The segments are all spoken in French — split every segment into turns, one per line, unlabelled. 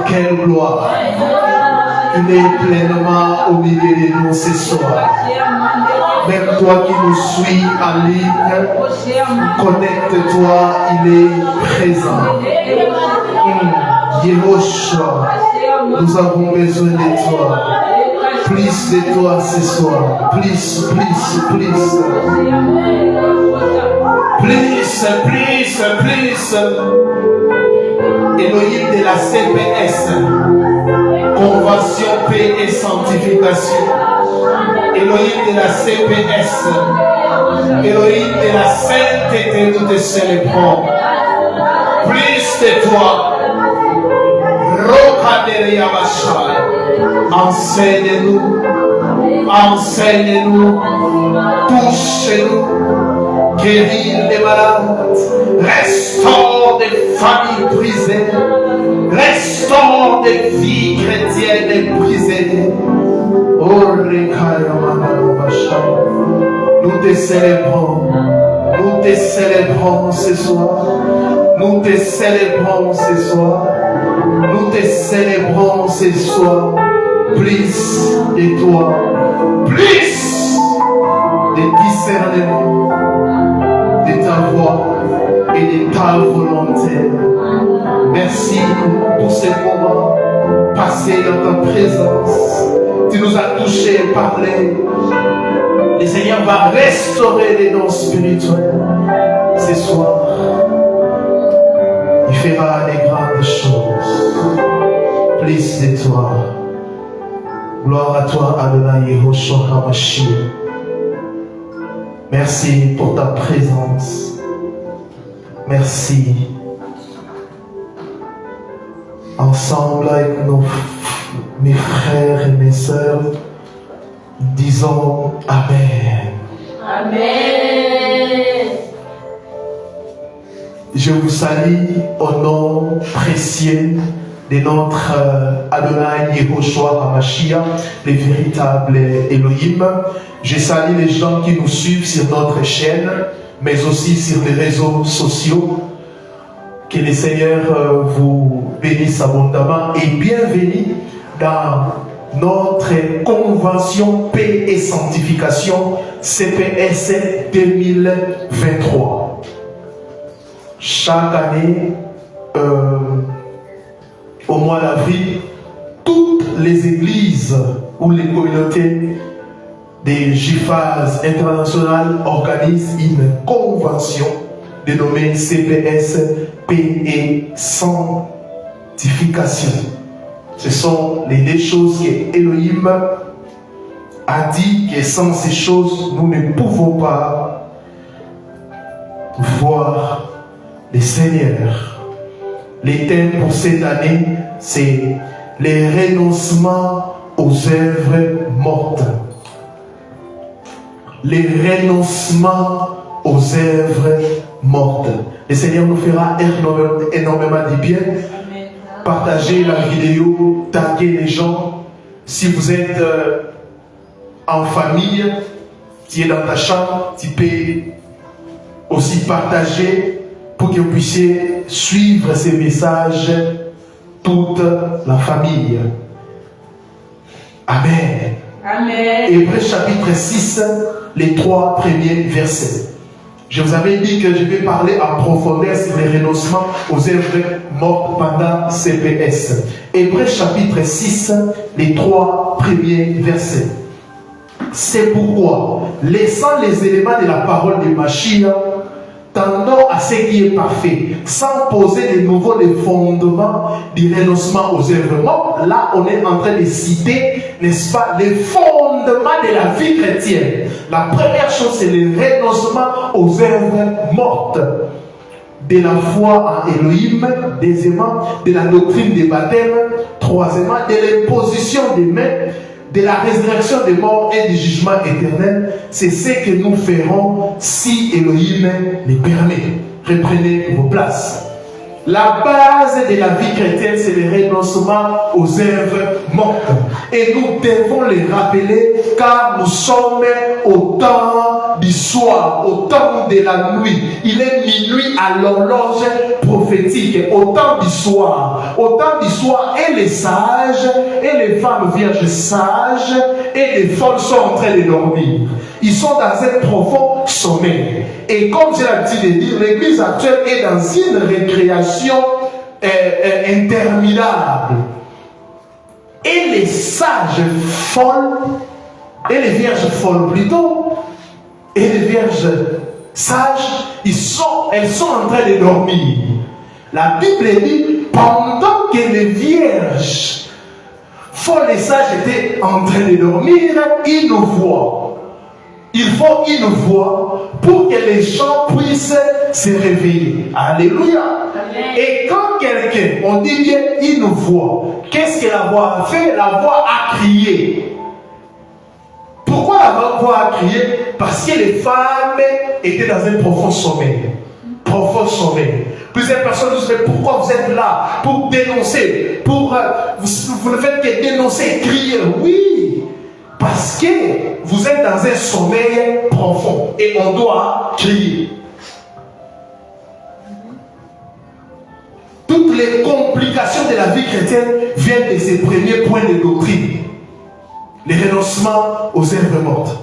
Quelle gloire. Il est pleinement au milieu de nous ce soir. Même toi qui nous suis en ligne, connecte-toi, il est présent. Yehoshua, nous avons besoin de toi. Plus de toi ce soir. Plus. Elohim de la CPS, Convention, Paix et Sanctification. Elohim de la CPS, Elohim de la sainteté, nous te célébrons. Plus de toi, enseigne-nous, touche-nous, guéris les malades, restaure des familles brisées, restaure des vies chrétiennes brisées. Nous te célébrons. Nous te célébrons ce soir. Nous te célébrons ce soir. Nous te célébrons ce soir. Plus de toi. Plus de discernement de ta voix et de ta volonté. Merci pour ces moments passés dans ta présence. Tu nous as touchés et parlé. Le Seigneur va restaurer les dons spirituels ce soir. Il fera des grandes choses. Plus de toi. Gloire à toi, Adonai Yehoshua HaMashiach. Merci pour ta présence. Merci. Ensemble avec mes frères et mes sœurs, disons Amen.
Amen.
Je vous salue au nom précieux de notre Adonai Yehoshua HaMashiach, le véritable Elohim. Je salue les gens qui nous suivent sur notre chaîne, mais aussi sur les réseaux sociaux. Que le Seigneur vous bénisse abondamment et bienvenue dans notre convention paix et sanctification CPS 2023. Chaque année, au mois d'avril, toutes les églises ou les communautés des GIFAS internationales organisent une convention dénommée CPS paix et sanctification. Ce sont les deux choses que Elohim a dit que sans ces choses, nous ne pouvons pas voir le Seigneur. Les thèmes pour cette année, c'est les renoncements aux œuvres mortes. Les renoncements aux œuvres mortes. Le Seigneur nous fera énormément de bien. Partagez la vidéo, taguez les gens. Si vous êtes en famille, tu es dans ta chambre, tu peux aussi partager pour que vous puissiez suivre ces messages, toute la famille. Amen.
Amen.
Hébreux chapitre 6, les 3 premiers versets. Je vous avais dit que je vais parler en profondeur sur les renoncements aux œuvres mortes pendant CPS. Hébreux chapitre 6, les 3 premiers versets. C'est pourquoi, laissant les éléments de la parole de Mashiach, tendons à ce qui est parfait, sans poser de nouveau les fondements du renoncement aux œuvres mortes. Là, on est en train de citer, n'est-ce pas, les fondements de la vie chrétienne. La première chose, c'est le renoncement aux œuvres mortes. De la foi en Elohim, deuxièmement, de la doctrine des baptêmes, troisièmement, de l'imposition des mains, de la résurrection des morts et du jugement éternel. C'est ce que nous ferons si Elohim le permet. Reprenez vos places. La base de la vie chrétienne, c'est le renoncement aux œuvres mortes. Et nous devons les rappeler car nous sommes au temps du soir, au temps de la nuit. Il est minuit à l'horloge prophétique, au temps du soir. Au temps du soir, et les sages, et les femmes vierges sages, et les folles sont en train de dormir. Ils sont dans un profond sommeil. Et comme j'ai l'habitude de dire, l'église actuelle est dans une récréation interminable. Et les sages folles, et les vierges folles plutôt, et les vierges sages, elles sont en train de dormir. La Bible dit, pendant que les vierges folles et sages étaient en train de dormir, ils nous voient. Il faut une voix pour que les gens puissent se réveiller. Alléluia. Amen. Et quand quelqu'un, on dit bien une voix, qu'est-ce que la voix a fait? La voix a crié. Pourquoi la voix a crié? Parce que les femmes étaient dans un profond sommeil. Profond sommeil. Plusieurs personnes disent, mais pourquoi vous êtes là? Pour dénoncer. Vous ne faites que dénoncer, crier. Oui. Parce que vous êtes dans un sommeil profond et on doit crier. Toutes les complications de la vie chrétienne viennent de ces premiers points de doctrine. Les renoncements aux œuvres mortes.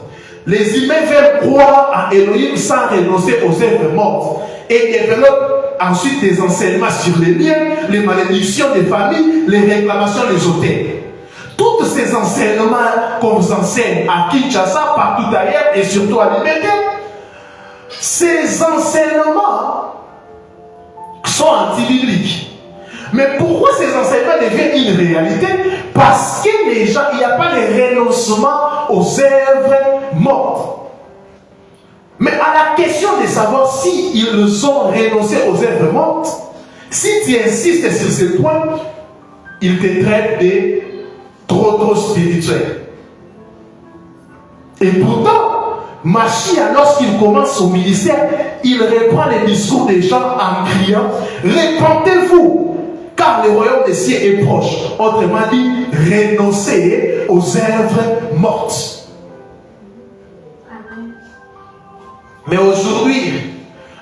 Les humains veulent croire à Elohim sans renoncer aux œuvres mortes et développent ensuite des enseignements sur les liens, les malédictions des familles, les réclamations des hôtels. Tous ces enseignements qu'on vous enseigne à Kinshasa, partout ailleurs et surtout à Liberté, ces enseignements sont anti-bibliques. Mais pourquoi ces enseignements deviennent une réalité? Parce que les gens, il n'y a pas de renoncement aux œuvres mortes. Mais à la question de savoir s'ils ont renoncé aux œuvres mortes, si tu insistes sur ce point, ils te traitent de trop spirituel. Et pourtant, Machia, lorsqu'il commence son ministère, il reprend les discours des gens en criant « Répentez-vous, car le royaume des cieux est proche. » Autrement dit, renoncez aux œuvres mortes. Mais aujourd'hui,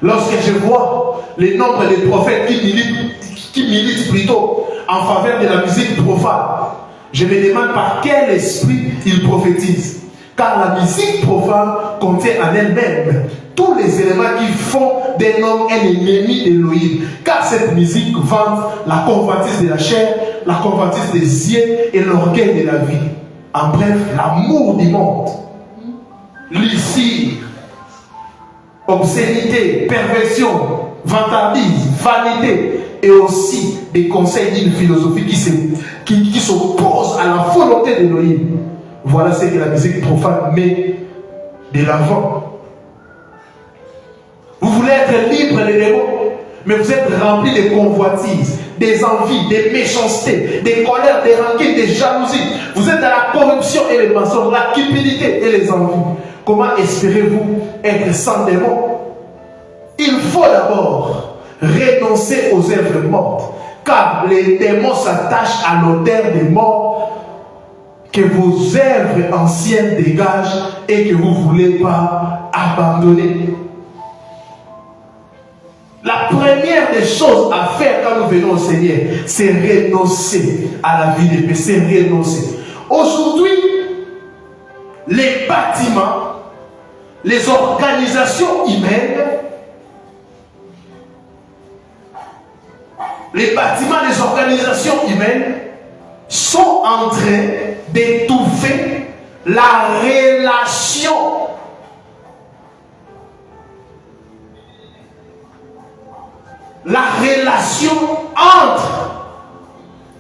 lorsque je vois le nombre de prophètes qui militent plutôt en faveur de la musique profane, je me demande par quel esprit ils prophétisent. Car la musique profane contient en elle-même tous les éléments qui font d'un homme un ennemi d'Élohim. Car cette musique vante la convoitise de la chair, la convoitise des yeux et l'orgueil de la vie. En bref, l'amour du monde. Licire, obscénité, perversion, vantardise, vanité et aussi des conseils d'une philosophie qui s'oppose à la volonté d'Élohim. Voilà ce que la musique profane met de l'avant. Vous voulez être libre des démons, mais vous êtes rempli de convoitises, des envies, des méchancetés, des colères, des rancœurs, des jalousies. Vous êtes dans la corruption et les mensonges, la cupidité et les envies. Comment espérez-vous être sans démons? Il faut d'abord renoncer aux œuvres mortes, car les démons s'attachent à l'odeur des morts que vos œuvres anciennes dégagent et que vous ne voulez pas abandonner. La première des choses à faire quand nous venons au Seigneur, c'est renoncer à la vie de paix, c'est renoncer. Aujourd'hui, les bâtiments, les organisations humaines, les bâtiments des organisations humaines sont en train d'étouffer la relation entre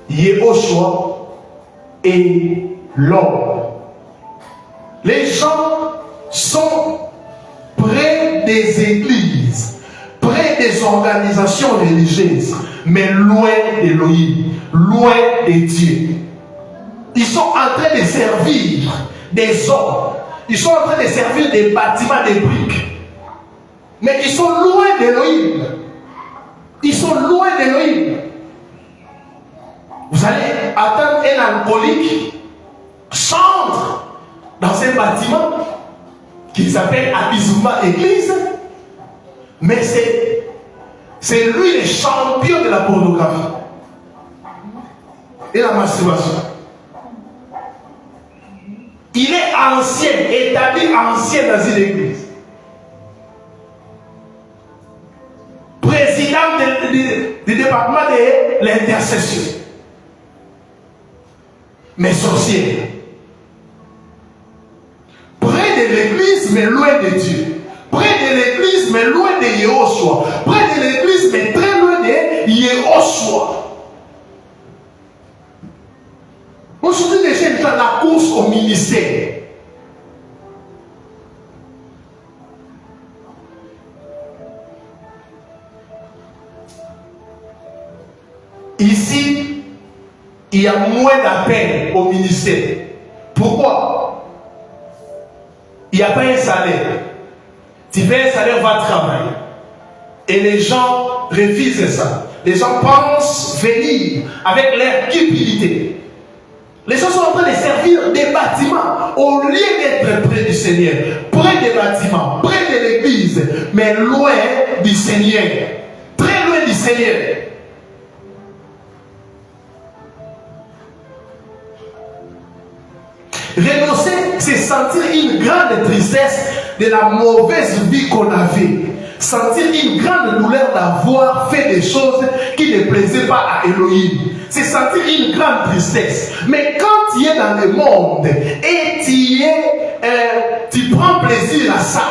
Yehoshua et l'homme. Les gens sont près des églises, près des organisations religieuses, mais loin d'Élohim, loin de Dieu. Ils sont en train de servir des hommes. Ils sont en train de servir des bâtiments, des briques. Mais ils sont loin d'Élohim. Ils sont loin d'Élohim. Vous allez attendre un alcoolique chantre dans un bâtiment qui s'appelle Abizuma Église, mais c'est lui le champion de la pornographie et la masturbation. Il est ancien, établi ancien dans une église. Président du département de l'intercession. Mais sorcier. Près de l'église, mais loin de Dieu. Près de l'église, mais loin de Yehoshua. Près de l'église, mais très loin de Yehoshua. Aujourd'hui, les gens sont dans la course au ministère. Ici, il y a moins d'appel au ministère. Pourquoi? Il n'y a pas un salaire. Tu fais un salaire, va travailler. Et les gens refusent ça. Les gens pensent venir avec leur cupidité. Les gens sont en train de servir des bâtiments au lieu d'être près du Seigneur. Près des bâtiments, près de l'église, mais loin du Seigneur. Très loin du Seigneur. Renoncer, c'est sentir une grande tristesse de la mauvaise vie qu'on avait. Sentir une grande douleur d'avoir fait des choses qui ne plaisaient pas à Elohim. C'est sentir une grande tristesse. Mais quand tu es dans le monde et tu prends plaisir à ça,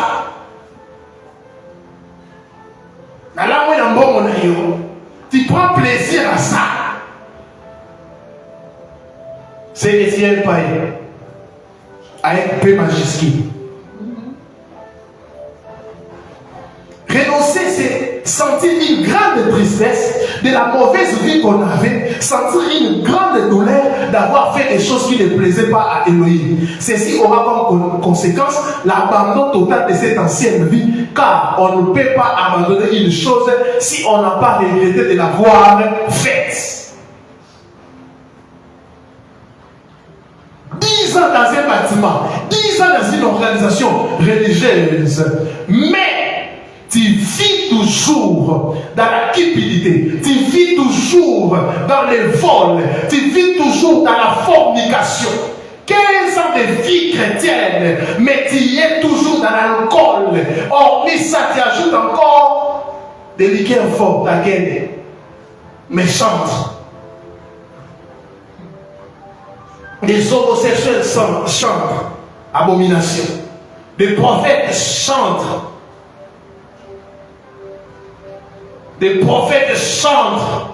tu prends plaisir à ça, c'est Etienne Paye avec P majuscule. Renoncer, c'est sentir une grande tristesse de la mauvaise vie qu'on avait, sentir une grande douleur d'avoir fait des choses qui ne plaisaient pas à Elohim. Ceci aura comme conséquence l'abandon total de cette ancienne vie, car on ne peut pas abandonner une chose si on n'a pas regretté de l'avoir faite. 10 ans dans un bâtiment, 10 ans dans une organisation religieuse, mais tu vis toujours dans la cupidité, tu vis toujours dans les vols, tu vis toujours dans la fornication. 15 ans de vie chrétienne, mais tu es toujours dans l'alcool. Hormis ça, tu ajoutes encore des liqueurs fortes, la guerre méchante. Les homosexuels chantent abomination. Les prophètes chantent. Des prophètes chantent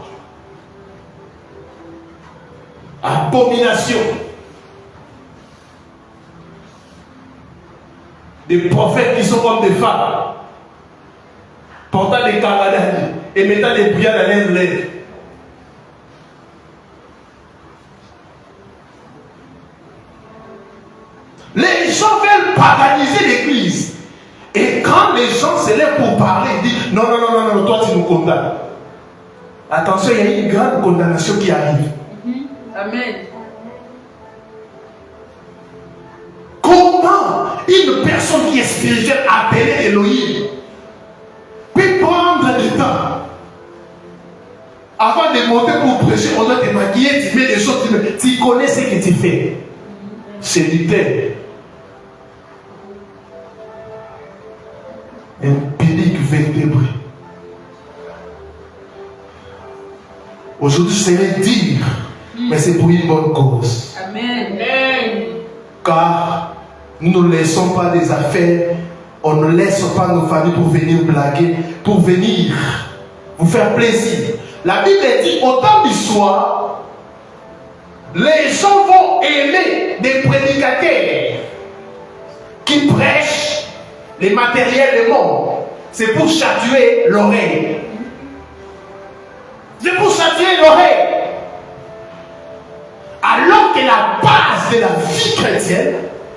abomination. Des prophètes qui sont comme des femmes, portant des camarades et mettant des prières dans les lèvres. Les gens veulent paganiser l'église. Et quand les gens se lèvent pour parler, ils disent non, toi tu nous condamnes. Attention, il y a une grande condamnation qui arrive.
Amen.
Comment une personne qui est spirituelle appelée Elohim peut prendre du temps avant de monter pour prêcher, on doit te maquiller, tu mets des choses, tu connais ce que tu fais. C'est du terre. Un pédic vertébré. Aujourd'hui, je serais dire, mais c'est pour une bonne cause.
Amen.
Car nous ne laissons pas des affaires, on ne laisse pas nos familles pour venir blaguer, pour venir vous faire plaisir. La Bible dit, au temps du soir, les gens vont aimer des prédicateurs qui prêchent les matériels du monde. C'est pour chatuer l'oreille. C'est pour chatuer l'oreille. Alors que la base de la vie chrétienne,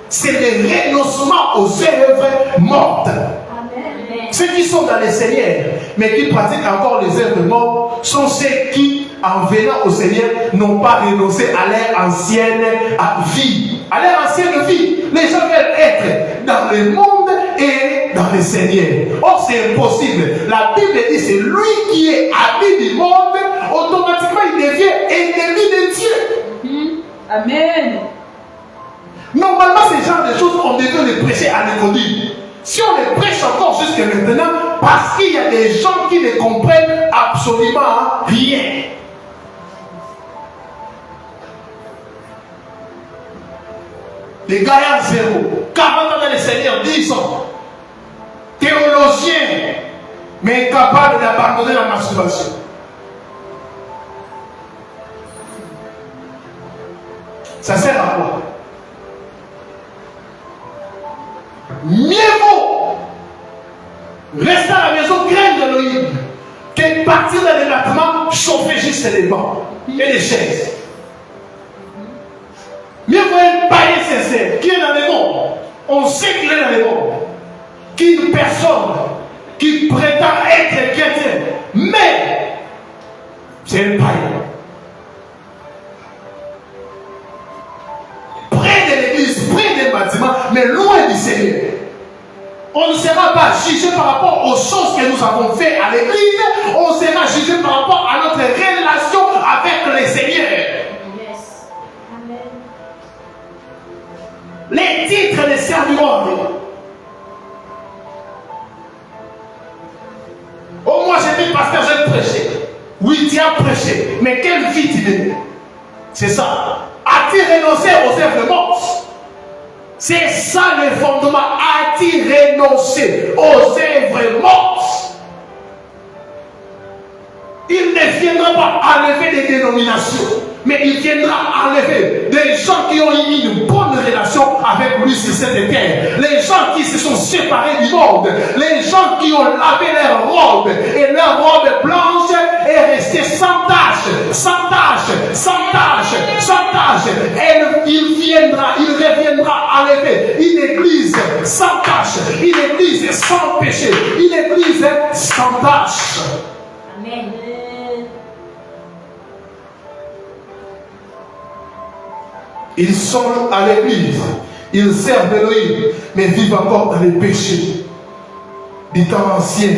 c'est le renoncement aux œuvres mortes. Amen. Ceux qui sont dans le Seigneur, mais qui pratiquent encore les œuvres mortes, sont ceux qui, en venant au Seigneur, n'ont pas renoncé à leur ancienne vie. À leur ancienne vie. Les gens veulent être dans le monde et dans le Seigneur. Or, c'est impossible. La Bible dit, c'est lui qui est ami du monde, automatiquement il devient ennemi de Dieu.
Amen.
Normalement, ce genre de choses, on devait les prêcher à l'école. Si on les prêche encore jusqu'à maintenant, parce qu'il y a des gens qui ne comprennent absolument rien. Les gaillards zéro, 40 ans dans le Seigneur, 10 ans. Théologiens, mais incapables d'abandonner la masturbation. Ça sert à quoi? Mieux vaut rester à la maison, craindre Elohim, que partir dans les bâtiments, chauffer juste les bancs et les chaises. Mieux vaut un païen sincère qui est dans le monde. On sait qu'il est dans le monde. Qu'une personne qui prétend être chrétien, mais c'est un païen. Seigneur. On ne sera pas jugé par rapport aux choses que nous avons fait à l'église. On sera jugé par rapport à notre relation avec le Seigneur.
Yes. Amen.
Les titres ne serviront à rien. Oh, moi j'ai dit, pasteur, j'ai prêché. Oui, tu as prêché. Mais quelle vie tu mènes? C'est ça. As-tu renoncé aux œuvres mortes? C'est ça le fondement. As-tu renoncé aux œuvres mortes? Il ne viendra pas enlever des dénominations, mais il viendra enlever des gens qui ont eu une bonne relation avec lui sur cette terre. Les gens qui se sont séparés du monde, les gens qui ont lavé leur robe, et leur robe blanche est restée sans tache, sans tache, sans tache, sans tache. Et il reviendra enlever une église sans tache, une église sans péché, une église sans tache.
Amen.
Ils sont à l'église, ils servent Elohim, mais vivent encore dans les péchés du temps ancien,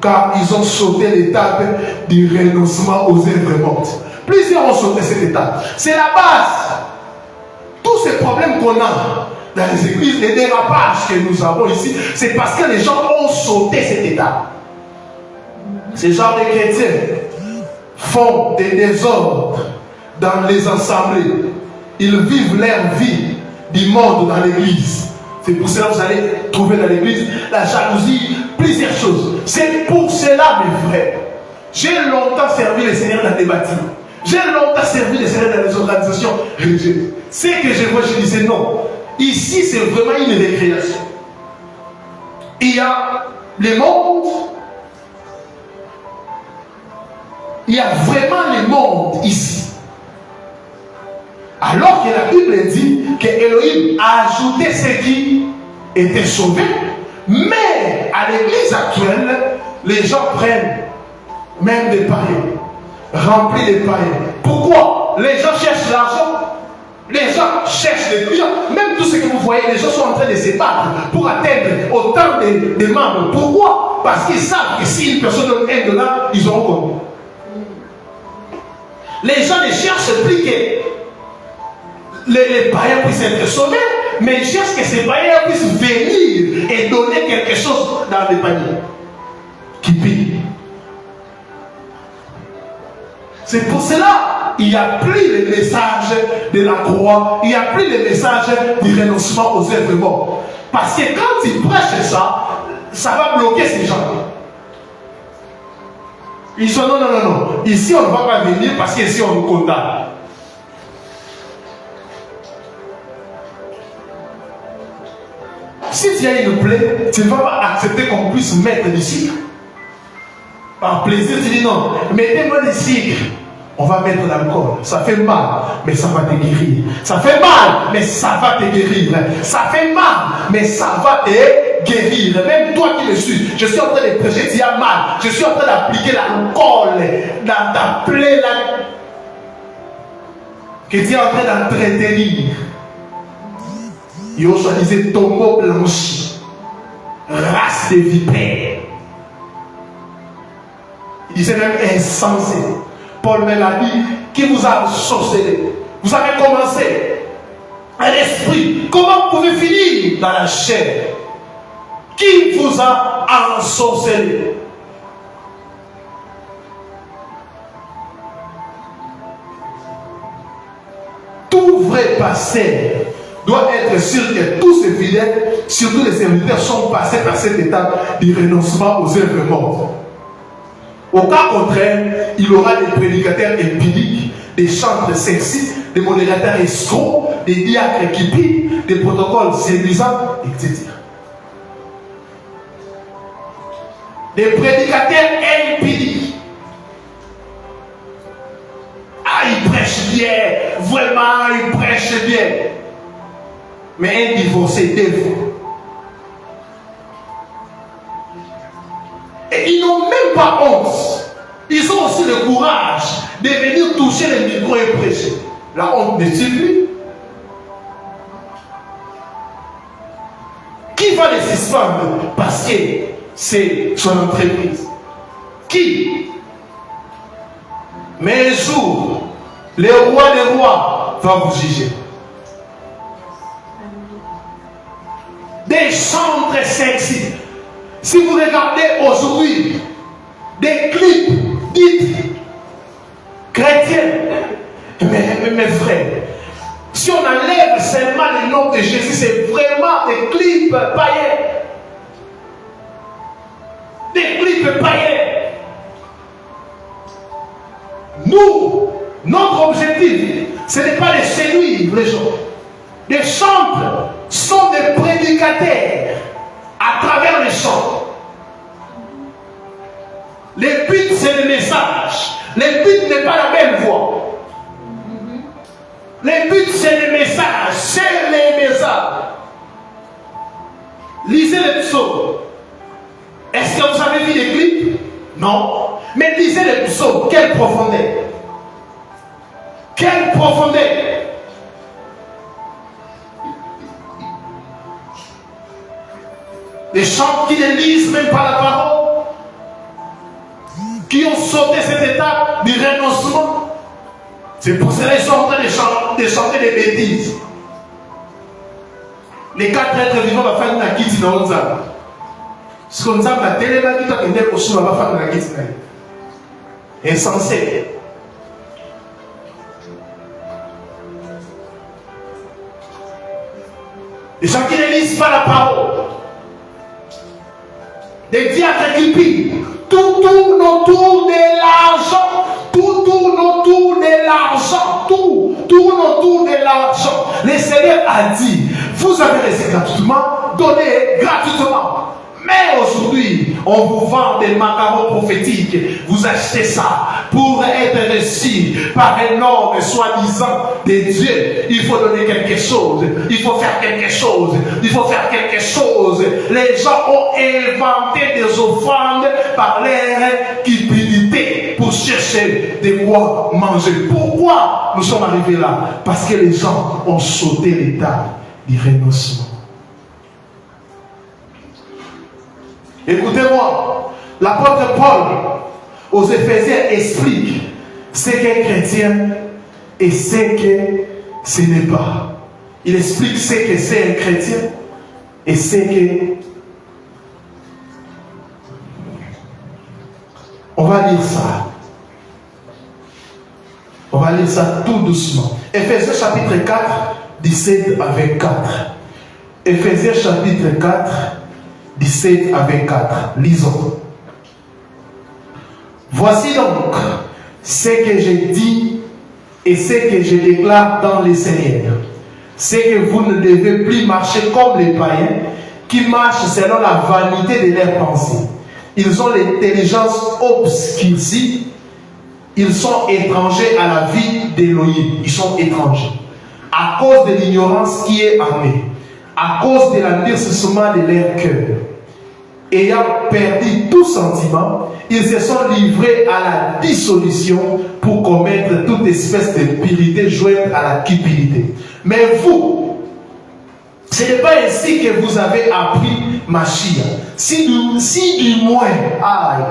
car ils ont sauté l'étape du renoncement aux œuvres mortes. Plusieurs ont sauté cette étape. C'est la base. Tous ces problèmes qu'on a dans les églises, les dérapages que nous avons ici, c'est parce que les gens ont sauté cette étape. Ces genres de chrétiens font des désordres dans les assemblées. Ils vivent leur vie du monde dans l'église. C'est pour cela que vous allez trouver dans l'église la jalousie, plusieurs choses. C'est pour cela, mes frères. J'ai longtemps servi le Seigneur dans des bâtiments. J'ai longtemps servi le Seigneur dans les organisations religieuses. C'est que je vois, je disais non. Ici, c'est vraiment une récréation. Il y a le monde. Il y a vraiment le monde ici. Alors que la Bible dit que Elohim a ajouté ceux qui étaient sauvés, mais à l'église actuelle, les gens prennent même des païens, remplis de païens. Pourquoi? Les gens cherchent l'argent, les gens cherchent les clients. Même tout ce que vous voyez, les gens sont en train de se battre pour atteindre autant de membres. Pourquoi? Parce qu'ils savent que si une personne donne $1, ils auront combien? Les gens ne cherchent plus que les païens puissent être sauvés, mais ils cherchent que ces païens puissent venir et donner quelque chose dans les paniers qui pillent. C'est pour cela qu'il n'y a plus le message de la croix, il n'y a plus le message du renoncement aux œuvres mortes. Parce que quand ils prêchent ça, ça va bloquer ces gens. Ils sont non. Ici on ne va pas venir parce qu'ici on nous condamne. Si tu as une plaie, tu ne vas pas accepter qu'on puisse mettre du sucre. Par plaisir, tu dis non, mettez-moi du sucre. On va mettre l'alcool. Ça fait mal, mais ça va te guérir. Ça fait mal, mais ça va te guérir. Ça fait mal, mais ça va te guérir. Même toi qui me suis, je suis en train de prêcher, tu as mal. Je suis en train d'appliquer l'alcool dans ta plaie là, que tu es en train d'entretenir. Yoshua disait tombeau blanchi, race de vipères. Il disait même insensé. Paul me l'a dit, qui vous a sorcelé. Vous avez commencé à l'esprit. Comment vous pouvez finir dans la chair? Qui vous a ensorcelé? Tout vrai pasteur doit être sûr que tous ces fidèles, surtout les serviteurs, sont passés par cette étape du renoncement aux œuvres mortes. Au cas contraire, il y aura des prédicateurs empiriques, des chantres sexistes, des modérateurs escrocs, des diacres qui pillent, des protocoles séduisants, etc. Des prédicateurs empiriques. Ah, ils prêchent bien, vraiment, ils prêchent bien. Mais un divorcé dévot. Et ils n'ont même pas honte. Ils ont aussi le courage de venir toucher le micro et prêcher. La honte ne suit plus. Qui défendre parce que c'est son entreprise. Qui? Mais un jour, le roi des rois va vous juger. Des chants très sexy. Si vous regardez aujourd'hui des clips dits chrétiens, mes frères, si on enlève seulement le nom de Jésus, c'est vraiment des clips païens. Des clips païens. Nous, notre objectif, ce n'est pas de séduire les gens. Les chants sont des prédicateurs à travers les chants. Le but, c'est le message. Le but n'est pas la même voix. Le but, c'est le message. C'est les messages. Lisez les psaumes. Est-ce que vous avez vu les clips? Non. Mais lisez les psaumes. Quelle profondeur. Quelle profondeur. Les chants qui ne lisent même pas la parole, qui ont sauté cette étape du renoncement. C'est pour cela qu'ils sont en train de chanter des bêtises. Les 4 êtres vivants vont faire une kiti dans le zam. Ce qu'on a la télé, va dire que les va faire une kiti. Insensé. Les gens qui ne lisent pas la parole. Des diacres qui pillent. Tout tourne autour de l'argent. Tout tourne autour de l'argent. Tout tourne autour de l'argent. Le Seigneur a dit, vous avez reçu gratuitement, donnez gratuitement. Mais aujourd'hui, on vous vend des macarons prophétiques. Vous achetez ça pour être reçu par un homme soi-disant de Dieu. Il faut donner quelque chose. Il faut faire quelque chose. Il faut faire quelque chose. Les gens ont inventé des offrandes par leur cupidité pour chercher de quoi manger. Pourquoi nous sommes arrivés là? Parce que les gens ont sauté l'étape du renoncement. Écoutez-moi, l'apôtre Paul aux Éphésiens explique ce qu'est chrétien et ce que ce n'est pas. Il explique ce que c'est un chrétien et ce que... On va lire ça. On va lire ça tout doucement. Éphésiens chapitre 4, 17 à 24. Éphésiens chapitre 4, 17 à 24. Lisons. Voici donc ce que j'ai dit et ce que je déclare dans les Seigneurs. C'est que vous ne devez plus marcher comme les païens qui marchent selon la vanité de leurs pensées. Ils ont l'intelligence obscurcie. Ils sont étrangers à la vie d'Élohim. Ils sont étrangers. À cause de l'ignorance qui est en eux. À cause de l'endurcissement de leur cœur. Ayant perdu tout sentiment, ils se sont livrés à la dissolution pour commettre toute espèce d'impureté jointe à la cupidité. Mais vous, ce n'est pas ainsi que vous avez appris Mashiach. Si du moins,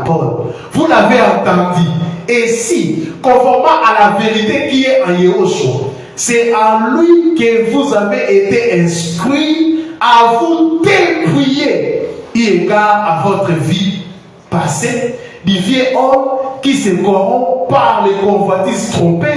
Paul, vous l'avez entendu, et si, conformément à la vérité qui est en Yahushua, c'est en lui que vous avez été instruits à vous dépouiller, égard à votre vie passée, du vieux homme qui se corrompt par les convoitises trompeuses,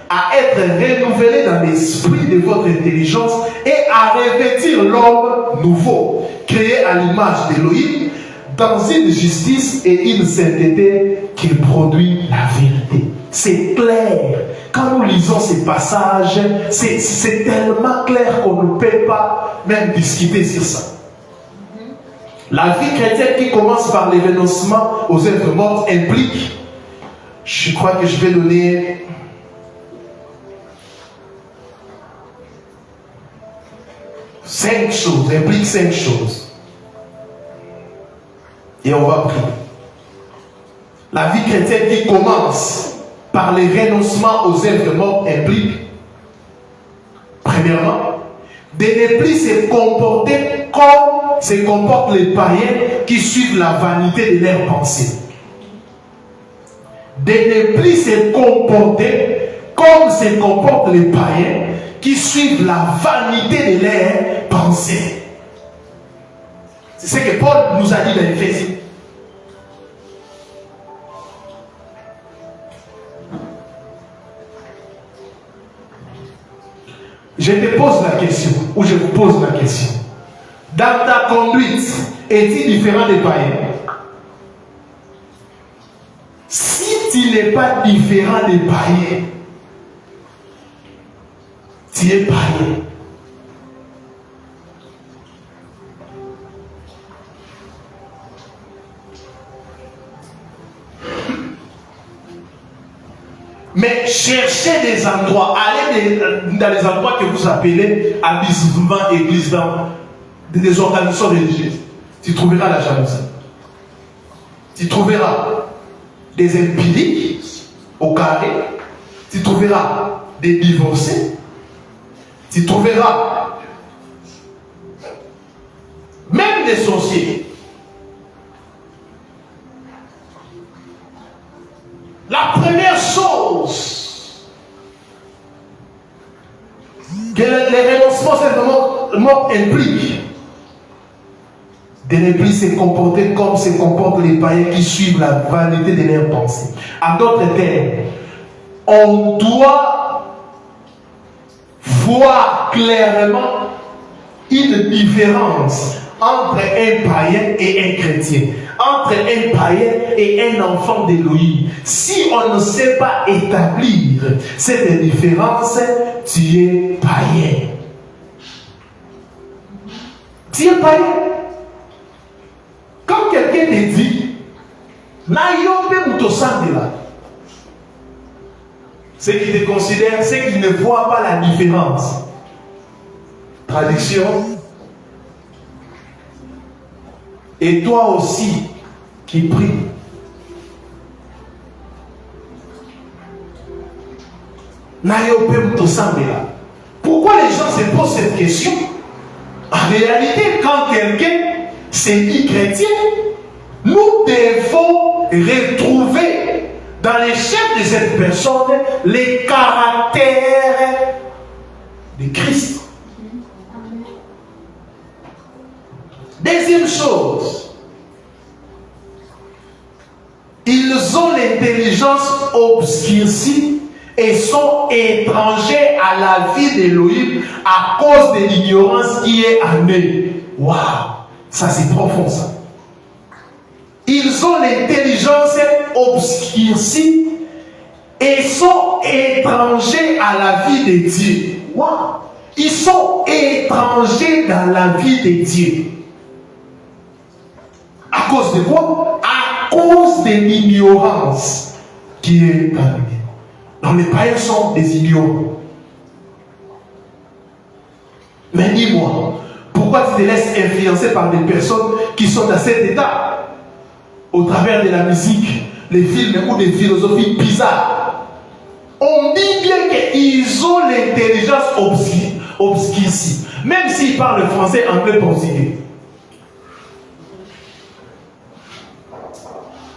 à être renouvelé dans l'esprit de votre intelligence et à revêtir l'homme nouveau, créé à l'image d'Élohim, dans une justice et une sainteté qui produit la vérité. C'est clair. Quand nous lisons ces passages, c'est tellement clair qu'on ne peut pas même discuter sur ça. La vie chrétienne qui commence par les renoncements aux êtres morts implique, je crois que je vais donner 5 choses, implique 5 choses. Et on va prier. La vie chrétienne qui commence par les renoncements aux êtres morts implique, premièrement, de ne plus se comporter comme se comportent les païens qui suivent la vanité de leurs pensées. De ne plus se comporter comme se comportent les païens qui suivent la vanité de leurs pensées. C'est ce que Paul nous a dit dans Éphésiens. Je te pose la question, ou je vous pose la question. Dans ta conduite, es-tu différent des païens? Si tu n'es pas différent des païens, tu es païen. Mais cherchez des endroits, allez dans les endroits que vous appelez abyssement, église, dans des organisations religieuses. Tu trouveras la jalousie. Tu trouveras des impiliques au carré. Tu trouveras des divorcés. Tu trouveras même des sorciers. La première chose que les renoncements cette mort impliquent, de ne plus se comporter comme se comportent les païens qui suivent la vanité de leurs pensées. En d'autres termes, on doit voir clairement une différence entre un païen et un chrétien, entre un païen et un enfant d'Élohim. Si on ne sait pas établir cette différence, tu es païen. Tu es païen. Quand quelqu'un te dit, ceux qui te considèrent, ceux qui ne voient pas la différence. Traduction. Et toi aussi qui prie. Pourquoi les gens se posent cette question? En réalité, quand quelqu'un se dit chrétien, nous devons retrouver dans les chefs de cette personne les caractères de Christ. Deuxième chose, ils ont l'intelligence obscurcie et sont étrangers à la vie d'Élohim à cause de l'ignorance qui est en eux. Waouh, ça c'est profond ça. Ils ont l'intelligence obscurcie et sont étrangers à la vie de Dieu. Waouh, ils sont étrangers dans la vie de Dieu. À cause de quoi? À cause de l'ignorance qui est en eux. Donc les païens sont des ignorants. Mais dis-moi, pourquoi tu te laisses influencer par des personnes qui sont dans cet état? Au travers de la musique, les films ou des philosophies bizarres. On dit bien qu'ils ont l'intelligence obscurcie. Même s'ils parlent français, anglais, portugais.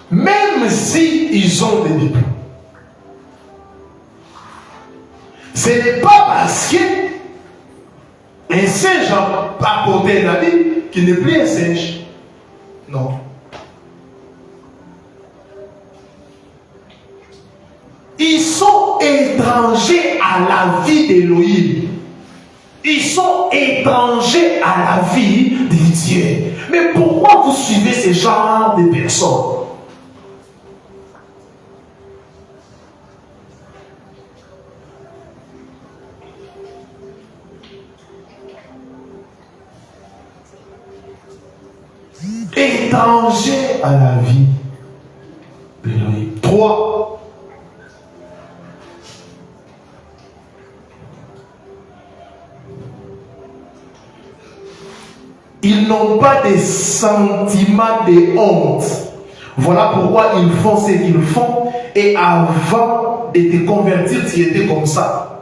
Même s'ils ont des diplômes. Ce n'est pas parce que un singe a apporté un habit qu'il n'est plus un singe. Non. Ils sont étrangers à la vie d'Élohim. Ils sont étrangers à la vie de Dieu. Mais pourquoi vous suivez ce genre de personnes? Étranger à la vie d'Élohim. 3. Ils n'ont pas de sentiments de honte. Voilà pourquoi ils font ce qu'ils font. Et avant de te convertir, tu étais comme ça.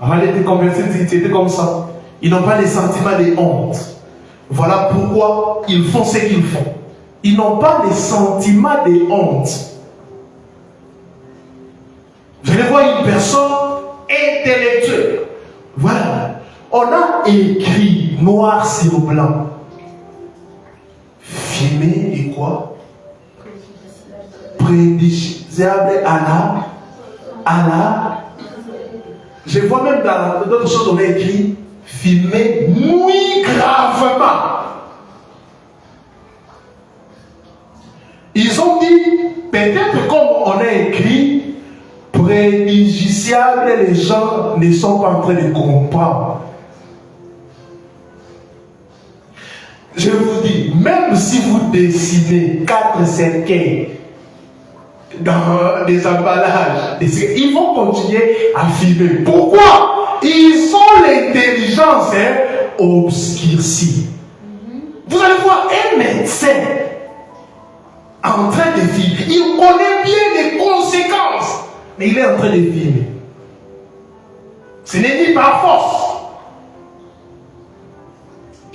Avant de te convertir, tu étais comme ça. Ils n'ont pas de sentiments de honte. Voilà pourquoi ils font ce qu'ils font. Ils n'ont pas les sentiments de honte. Vous allez voir une personne intellectuelle. Voilà. On a écrit noir sur blanc. Filmé et quoi? Prédiciable à la. Je vois même dans d'autres choses, on a écrit filmé muy gravement. Ils ont dit, peut-être comme on a écrit, préjudiciable, les gens ne sont pas en train de comprendre. Je vous dis, même si vous dessinez 4 cercueils dans des emballages, ils vont continuer à filmer. Pourquoi? Ils ont l'intelligence obscurcie. Vous allez voir un médecin en train de filmer. Il connaît bien les conséquences, mais il est en train de filmer. Ce n'est ni par force.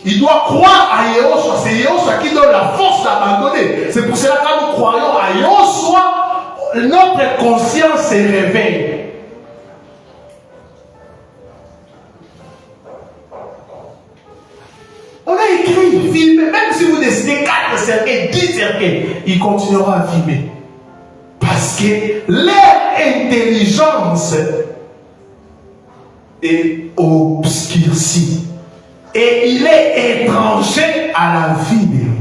Il doit croire à Yehoshua. C'est Yehoshua qui donne la force d'abandonner. C'est pour cela que quand nous croyons à Yehoshua, notre conscience se réveille. On a écrit, filmer, même si vous décidez 4 cercueils, 10 cercueils, il continuera à filmer. Parce que leur intelligence est obscurcie. Et il est étranger à la vie de lui.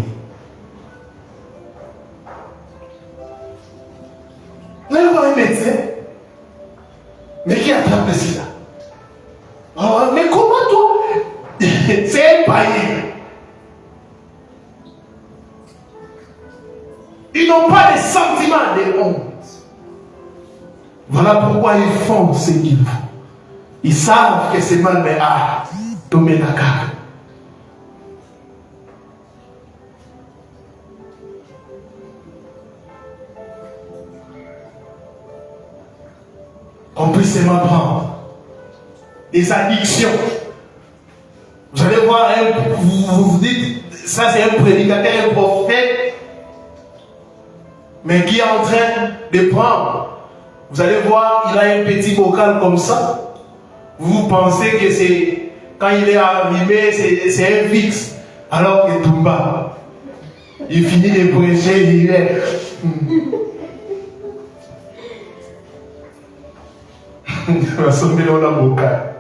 Vous allez voir un médecin, mais qui attrape le sida. Oh, mais comment toi? C'est un païen. Ils n'ont pas de sentiments de honte. Voilà pourquoi ils font ce qu'ils font. Ils savent que c'est mal, mais tomber la carte. On peut seulement prendre des addictions. Vous allez voir, vous vous dites, ça c'est un prédicateur, un prophète, mais qui est en train de prendre. Vous allez voir, il a un petit bocal comme ça. Vous pensez que c'est, quand il est arrivé, c'est un fixe. Alors que Toumba, il finit de prêcher, il est. Il va sommer dans la bocal.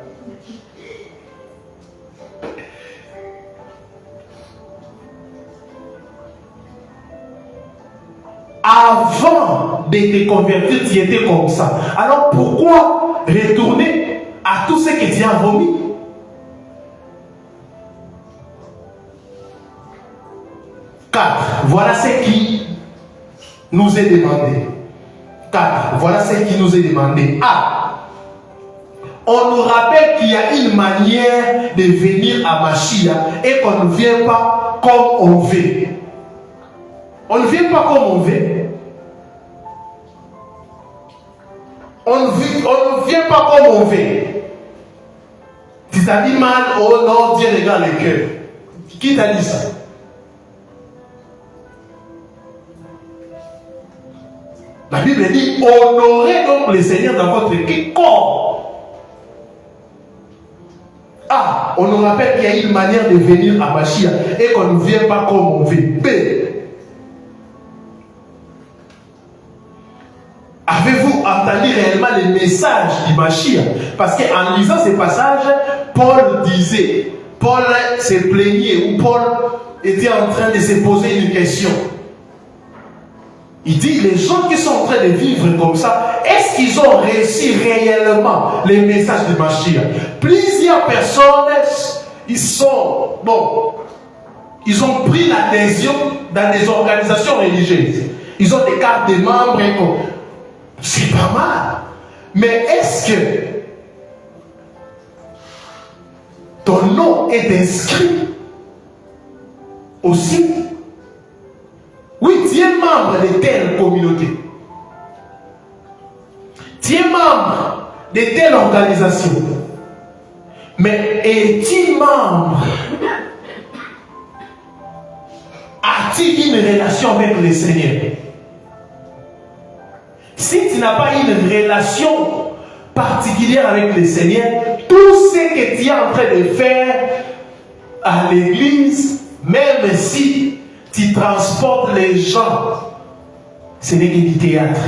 Avant de te convertir, tu étais comme ça. Alors pourquoi retourner à tout ce que tu as vomi? Voilà ce qui nous est demandé. 4. Voilà ce qui nous est demandé. On nous rappelle qu'il y a une manière de venir à Mashiach et qu'on ne vient pas comme on veut. On ne vient pas comme on veut. On ne vient pas comme on veut. Si ça dit mal, oh non, Dieu regarde le cœur. Qui t'a dit ça? La Bible dit, honorez donc le Seigneur dans votre corps. On nous rappelle qu'il y a une manière de venir à Mashiach et qu'on ne vient pas comme on veut. B. Avez-vous entendu réellement le message du Mashiach? Parce qu'en lisant ces passages, Paul disait, Paul se plaignait, ou Paul était en train de se poser une question. Il dit, les gens qui sont en train de vivre comme ça, est-ce qu'ils ont réussi réellement les messages du Mashiach? Plusieurs personnes, ils ont pris l'adhésion dans des organisations religieuses. Ils ont des cartes de membres. C'est pas mal. Mais est-ce que ton nom est inscrit aussi? Oui, tu es membre de telle communauté. Tu es membre de telle organisation. Mais es-tu membre as-tu une relation avec le Seigneur? Si tu n'as pas une relation particulière avec le Seigneur, tout ce que tu es en train de faire à l'église, même si tu transportes les gens, ce n'est que du théâtre.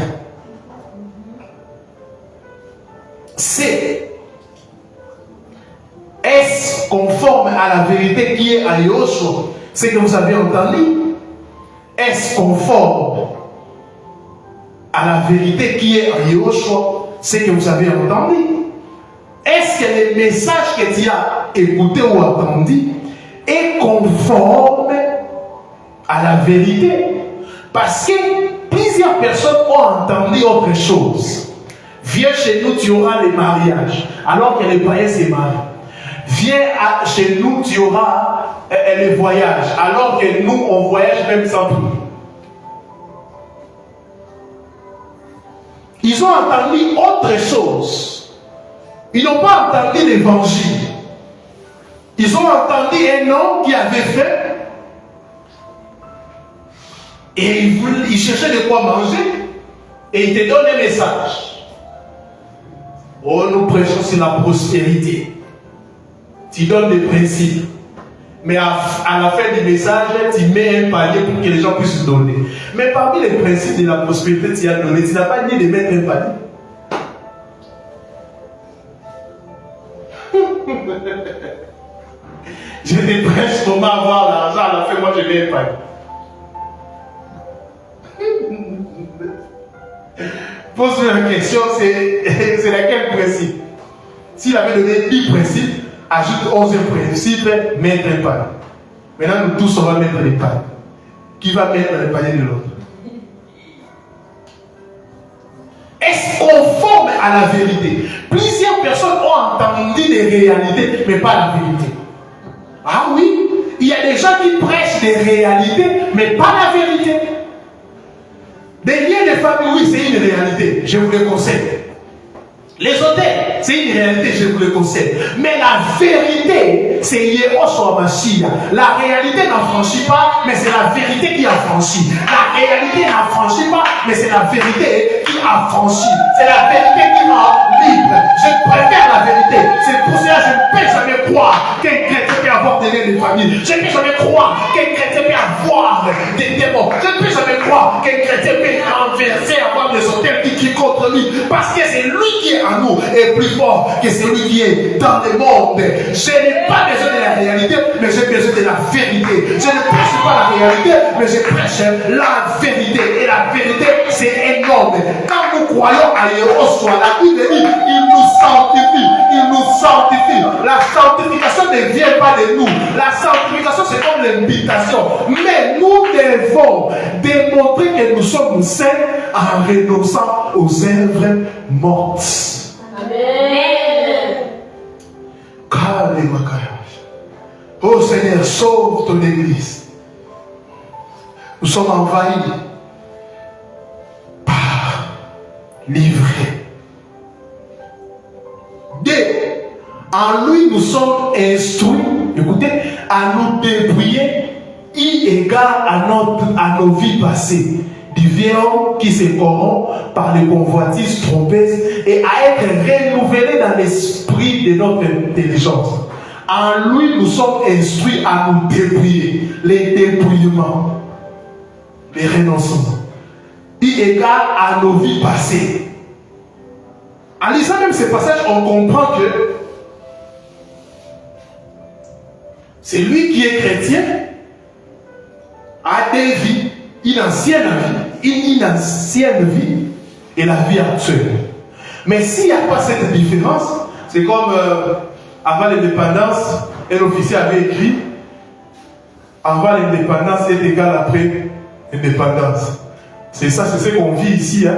C'est est-ce conforme à la vérité qui est à Yoshua, ce que vous avez entendu? Est-ce conforme à la vérité qui est à Yoshua, ce que vous avez entendu? Est-ce que le message que tu as écouté ou entendu est conforme à la vérité? Parce que plusieurs personnes ont entendu autre chose. Viens chez nous, tu auras les mariages, alors que les païens se marient. Viens chez nous, tu auras les voyages, alors que nous, on voyage même sans prix. Ils ont entendu autre chose. Ils n'ont pas entendu l'évangile. Ils ont entendu un homme qui avait faim. Et il cherchait de quoi manger. Et il te donne un message. Oh, nous prêchons sur la prospérité. Tu donnes des principes. Mais à la fin du message, tu mets un panier pour que les gens puissent donner. Mais parmi les principes de la prospérité que tu as donné, tu n'as pas dit de mettre un panier. Je te prêche comment avoir l'argent, à la fin, moi je mets un panier. Pose-moi la question, c'est laquelle principe? S'il avait donné 10 principes, ajoute 11e principe, mettre un panier. Maintenant, nous tous, on va mettre les paniers. Qui va mettre le panier de l'autre? Est-ce conforme à la vérité? Plusieurs personnes ont entendu des réalités, mais pas la vérité. Ah oui, il y a des gens qui prêchent des réalités, mais pas la vérité. Des liens de famille, oui, c'est une réalité, je vous le conseille. Les hôtels, c'est une réalité, je vous le conseille. Mais la vérité, c'est Yehoshua Mashiach. La réalité n'affranchit pas, mais c'est la vérité qui affranchit. La réalité n'affranchit pas, mais c'est la vérité qui affranchit. C'est la vérité qui rend libre. Je préfère la vérité. C'est pour cela que je ne peux jamais croire qu'un chrétien peut avoir des liens de famille. Je ne peux jamais croire qu'un chrétien peut avoir des démons. Je ne peux jamais croire qu'un chrétien peut renverser, avoir des hôtels qui crient contre lui. Parce que c'est lui qui est en nous est plus fort que celui qui est dans le monde. Je n'ai pas besoin de la réalité, mais j'ai besoin de la vérité. Je ne prêche pas la réalité, mais je prêche la vérité. Et la vérité, c'est énorme. Quand nous croyons à Yehoshua, la Bible dit, il nous sanctifie. Il nous sanctifie. La sanctification ne vient pas de nous. La sanctification, c'est comme l'invitation. Mais nous devons démontrer que nous sommes saints en renonçant aux œuvres mortes.
Amen.
Oh Seigneur, sauve ton église. Nous sommes envahis par l'ivrée. En lui, nous sommes instruits, écoutez, à nous débrouiller, eu égard à nos vies passées. Du vieil homme qui se corrompt par les convoitises trompeuses et à être renouvelé dans l'esprit de notre intelligence. En lui, nous sommes instruits à nous débrouiller. Les débrouillements, les renoncements. Eu égard à nos vies passées. En lisant même ces passages, on comprend que c'est lui qui est chrétien a des vies, une ancienne vie et la vie actuelle. Mais s'il n'y a pas cette différence, c'est comme avant l'indépendance, un officier avait écrit avant l'indépendance est égal après l'indépendance. C'est ça, c'est ce qu'on vit ici, hein?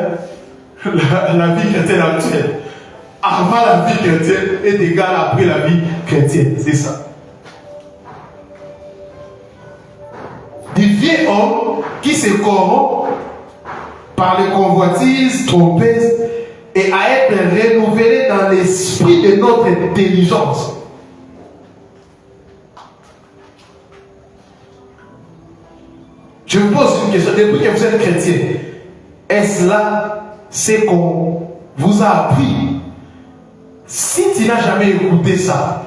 La vie chrétienne actuelle. Avant la vie chrétienne est égale après la vie chrétienne. C'est ça. Du vieil homme qui se corrompt par les convoitises trompeuses et à être renouvelé dans l'esprit de notre intelligence. Je vous pose une question. Depuis que vous êtes chrétien, est-ce là ce qu'on vous a appris? Si tu n'as jamais écouté ça,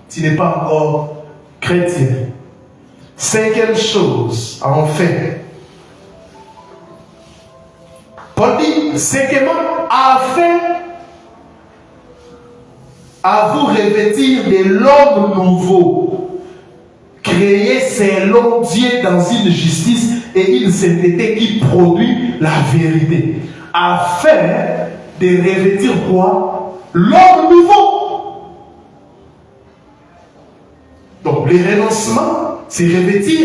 tu n'es pas encore chrétien. Cinquième chose à en faire. Paul dit, cinquièmement, afin à vous revêtir de l'homme nouveau, créé selon Dieu dans une justice et une sainteté qui produit la vérité. Afin de revêtir quoi? L'homme nouveau. Donc, le renoncement, c'est revêtir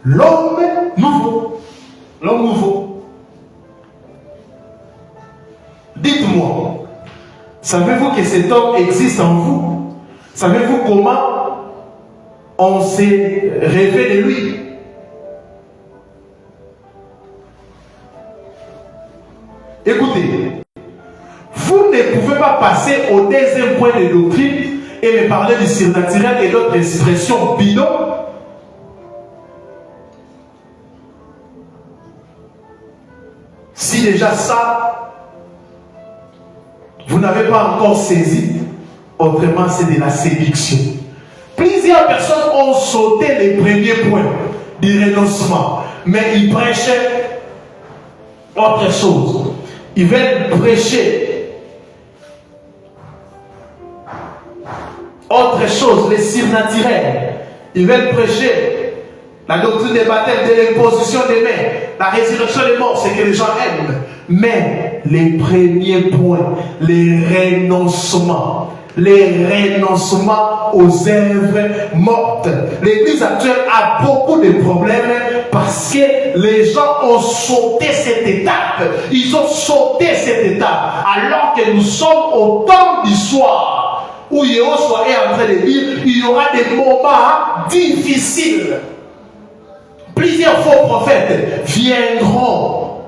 l'homme nouveau. L'homme nouveau. Dites-moi, savez-vous que cet homme existe en vous? Savez-vous comment on s'est rêvé de lui? Écoutez, vous ne pouvez pas passer au deuxième point de doctrine et me parler du surnaturel et d'autres expressions bidons. Si déjà ça, vous n'avez pas encore saisi, autrement c'est de la séduction. Plusieurs personnes ont sauté les premiers points du renoncement, mais ils prêchaient autre chose. Ils veulent prêcher autre chose, les surnaturels. Ils veulent prêcher la doctrine des baptêmes, de l'imposition des mains, la résurrection des morts, c'est que les gens aiment. Mais les premiers points, les renoncements aux œuvres mortes. L'église actuelle a beaucoup de problèmes parce que les gens ont sauté cette étape. Ils ont sauté cette étape alors que nous sommes au temps du soir où Yeshua est en train de dire il y aura des moments difficiles. Plusieurs faux prophètes viendront.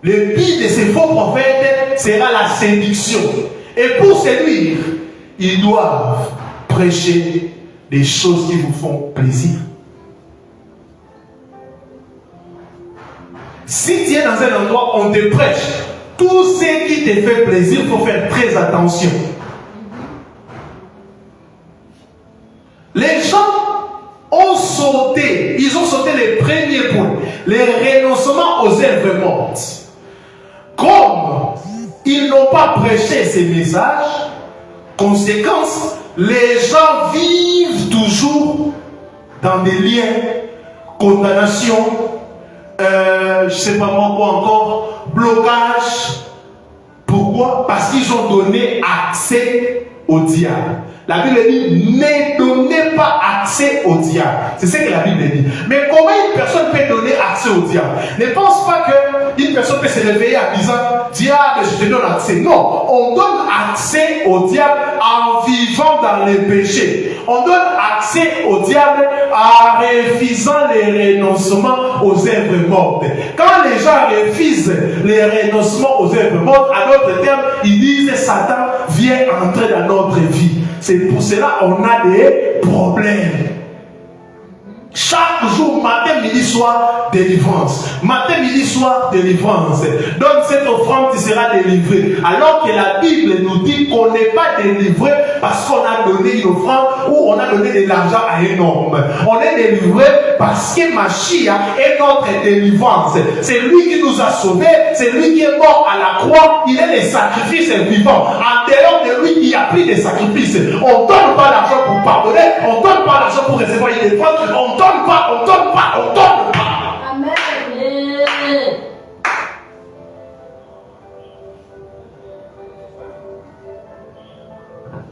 Le but de ces faux prophètes sera la séduction. Et pour séduire, ils doivent prêcher des choses qui vous font plaisir. Si tu es dans un endroit où on te prêche, tout ce qui te fait plaisir, il faut faire très attention. Les gens ont sauté, ils ont sauté les premiers points, les renoncements aux œuvres mortes. Comme ils n'ont pas prêché ces messages, conséquence, les gens vivent toujours dans des liens, condamnation, je ne sais pas moi quoi encore, blocage. Pourquoi? Parce qu'ils ont donné accès au diable. La Bible dit, ne donnez pas accès au diable. C'est ce que la Bible dit. Mais comment une personne peut donner accès au diable? Ne pense pas qu'une personne peut se réveiller en disant, diable, je te donne accès. Non, on donne accès au diable en vivant dans les péchés. On donne accès au diable en refusant les renoncements aux œuvres mortes. Quand les gens refusent les renoncements aux œuvres mortes, à d'autres termes, ils disent, Satan vient entrer dans notre vie. C'est pour cela qu'on a des problèmes. Chaque jour, matin, midi, soir, délivrance. Matin, midi, soir, délivrance. Donne cette offrande, tu seras délivré. Alors que la Bible nous dit qu'on n'est pas délivré parce qu'on a donné une offrande ou on a donné de l'argent à un homme. On est délivré parce que Mashiach est notre délivrance. C'est lui qui nous a sauvés. C'est lui qui est mort à la croix. Il est le sacrifice vivant. En dehors de lui, il n'y a plus de sacrifice. On ne donne pas l'argent pour pardonner. On ne donne pas l'argent pour recevoir une offrande. On ne donne pas.
Amen.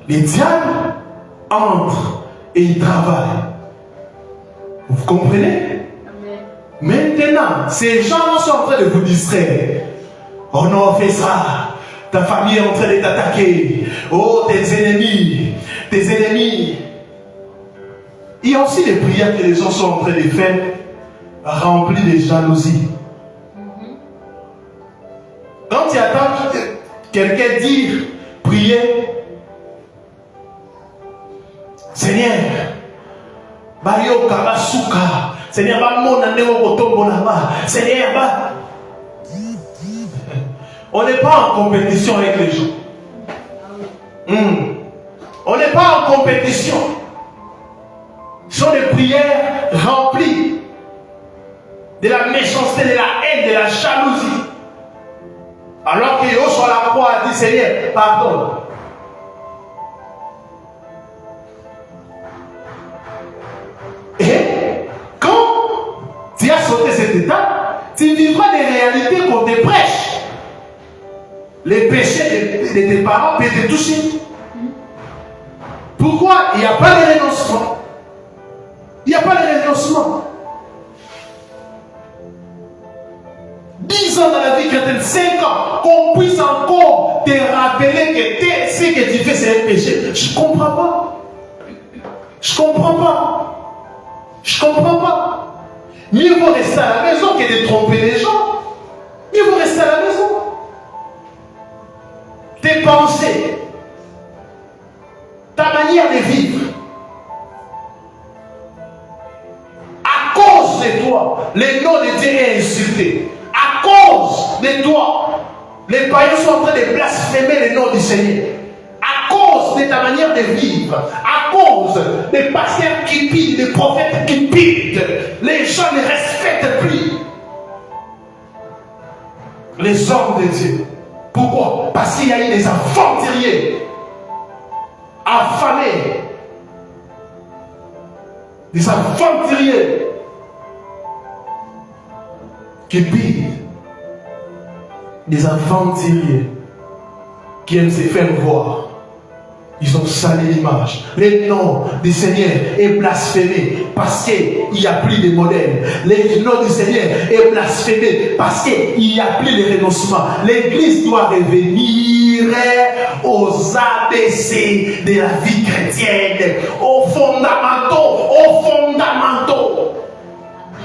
Les diables entrent et ils travaillent. Vous comprenez?
Amen.
Maintenant, ces gens sont en train de vous distraire. Oh non, fais ça. Ta famille est en train de t'attaquer. Oh, tes ennemis. Il y a aussi des prières que les gens sont en train de faire remplies de jalousie. Quand tu attends quelqu'un dire, prier, Seigneur, Bayo Kabasuka, Seigneur, Seigneur, on n'est pas en compétition avec les gens. On n'est pas en compétition. Ce sont des prières remplies de la méchanceté, de la haine, de la jalousie. Alors que Yo sur la croix a dit, Seigneur, pardonne. Et quand tu as sauté cet état, tu vivras des réalités qu'on te prêche. Les péchés de tes parents peuvent te toucher. Pourquoi? Il n'y a pas de renoncement. Il n'y a pas de renoncement. 10 ans dans la vie chrétienne, 5 ans, qu'on puisse encore te rappeler que ce que tu fais, c'est un péché. Je ne comprends pas. Je ne comprends pas. Je ne comprends pas. Mieux vaut rester à la maison que de tromper les gens. Mieux vaut rester à la maison. Tes pensées, ta manière de vivre, à cause de toi, le nom de Dieu est insulté. À cause de toi, les païens sont en train de blasphémer le nom du Seigneur. À cause de ta manière de vivre, à cause des pasteurs qui pillent, des prophètes qui pillent, les gens ne respectent plus les hommes de Dieu. Pourquoi? Parce qu'il y a eu des aventuriers affamés, des aventuriers qui pillent, des aventuriers qui aiment se faire voir. Ils ont salé l'image. Le nom du Seigneur est blasphémé parce qu'il n'y a plus de modèles. Le nom du Seigneur est blasphémé parce qu'il n'y a plus de renoncement. L'Église doit revenir aux ABC de la vie chrétienne, aux fondamentaux, aux fondamentaux.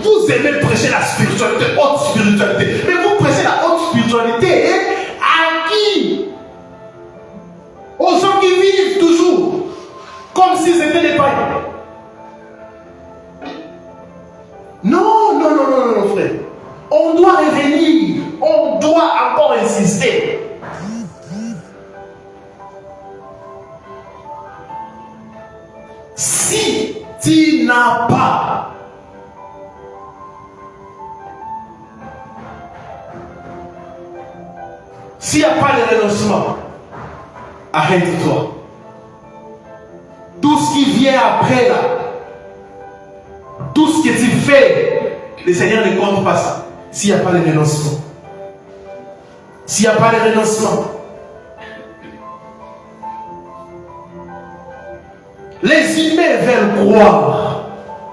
Vous aimez prêcher la spiritualité, haute spiritualité, mais vous prêchez la haute spiritualité à qui? Aux gens qui vivent toujours comme si c'était des païens. Non, non, non, non, non, frère. On doit revenir. On doit encore insister. Si tu n'as pas s'il n'y a pas de renoncement, arrête-toi. Tout ce qui vient après là, tout ce que tu fais, le Seigneur ne compte pas ça. S'il n'y a pas de renoncement. S'il n'y a pas de renoncement. Les humains veulent croire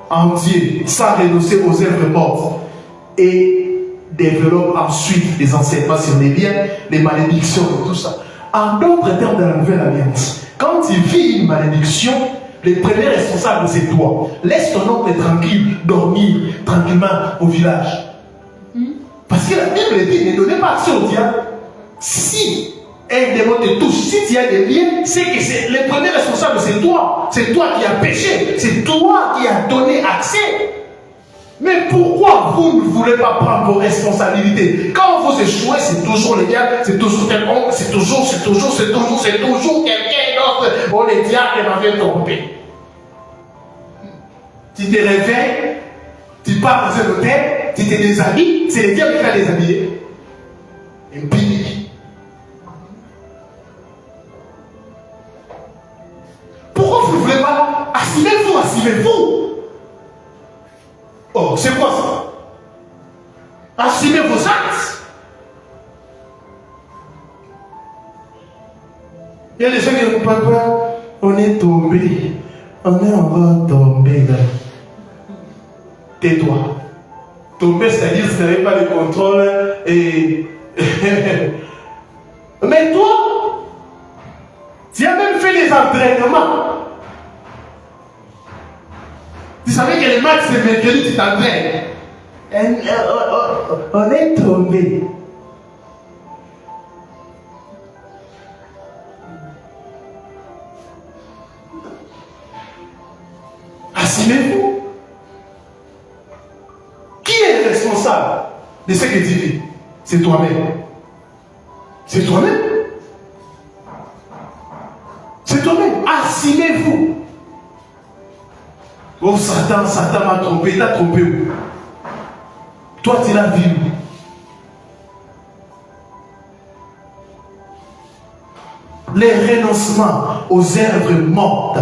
en Dieu sans renoncer aux œuvres mortes et développent ensuite des enseignements sur les biens, les malédictions et tout ça. En d'autres termes, de la Nouvelle Alliance, quand tu vis une malédiction, le premier responsable, c'est toi. Laisse ton oncle tranquille, dormir tranquillement au village. Parce que la Bible dit, ne donnez pas accès au diable. Si un démon te touche, si tu as des liens, c'est que le premier responsable, c'est toi. C'est toi qui as péché. C'est toi qui as donné accès. Mais pourquoi vous ne voulez pas prendre vos responsabilités? Quand vous échouez, c'est toujours les diables, c'est toujours tel homme, c'est toujours quelqu'un d'autre. Oh, les diables m'avaient trompé. Tu te réveilles, tu pars dans un hôtel, tu te déshabilles, c'est les diables qui t'ont déshabillé. Et puis, pourquoi vous ne voulez pas? Assumez-vous, assumez-vous. Oh, c'est quoi ça? Assumez vos actes. Il y a des gens qui disent, papa, on est tombé. On est encore tombé là. Tais-toi. Tomber, c'est-à-dire que tu n'avais pas de contrôle et. Mais toi, tu as même fait des entraînements. Tu savais que les matchs c'est mercredi, tu t'entraînes. On est tombé. Assumez-vous. responsable de ce que tu vis. C'est toi-même. C'est toi-même. C'est toi-même. Assumez-vous. Oh Satan, Satan m'a trompé. T'as trompé où? Toi, tu l'as vu. Les renoncements aux œuvres mortes.